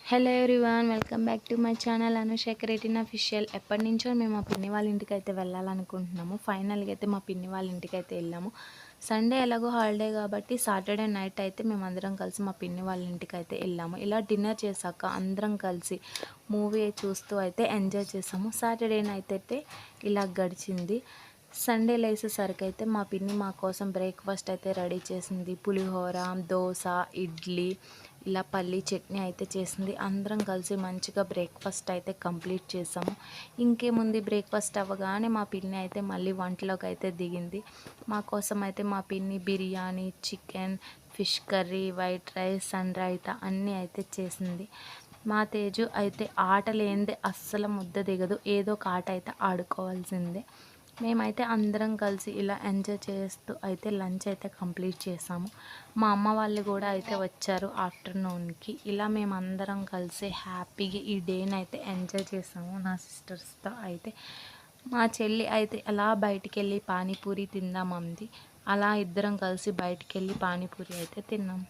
Hello everyone, welcome back to my channel Anushekhar 18 official. ఎప్పటి నుంచో మేము మా పిన్ని వాళ్ళ ఇంటికి అయితే వెళ్ళాలనుకుంటున్నాము. ఫైనల్గా అయితే మా పిన్ని వాళ్ళ ఇంటికి అయితే వెళ్ళాము. సండే ఎలాగో హాలిడే కాబట్టి సాటర్డే నైట్ అయితే మేమందరం కలిసి మా పిన్ని వాళ్ళ ఇంటికి అయితే వెళ్ళాము. ఇలా డిన్నర్ చేశాక అందరం కలిసి మూవీ చూస్తూ అయితే ఎంజాయ్ చేసాము. సాటర్డే నైట్ అయితే ఇలా గడిచింది. సండే లేసేసరికి అయితే మా పిన్ని మా కోసం బ్రేక్ఫాస్ట్ అయితే రెడీ చేసింది. పులిహోర, దోశ, ఇడ్లీ, ఇలా పల్లీ చట్నీ అయితే చేసింది. అందరం కలిసి మంచిగా బ్రేక్ఫాస్ట్ అయితే కంప్లీట్ చేసాము. ఇంకేముంది, బ్రేక్ఫాస్ట్ అవ్వగానే మా పిన్ని అయితే మళ్ళీ వంటలోకి అయితే దిగింది. మా కోసం అయితే మా పిన్ని biryani, chicken, fish curry, white rice, and raita అన్నీ అయితే చేసింది. మా తేజు అయితే ఆట లేనిదే అస్సలు ముద్ద దిగదు. ఏదో ఒక ఆట అయితే ఆడుకోవాల్సిందే. మేమైతే అందరం కలిసి ఇలా ఎంజాయ్ చేస్తూ అయితే లంచ్ అయితే కంప్లీట్ చేసాము. మా అమ్మ వాళ్ళు కూడా అయితే వచ్చారు ఆఫ్టర్నూన్కి. ఇలా మేమందరం కలిసి హ్యాపీగా ఈ డేని అయితే ఎంజాయ్ చేసాము నా సిస్టర్స్తో. అయితే మా చెల్లి అయితే అలా బయటికి వెళ్ళి పానీపూరి తిందామంది. అలా ఇద్దరం కలిసి బయటికి వెళ్ళి పానీపూరి అయితే తిన్నాం.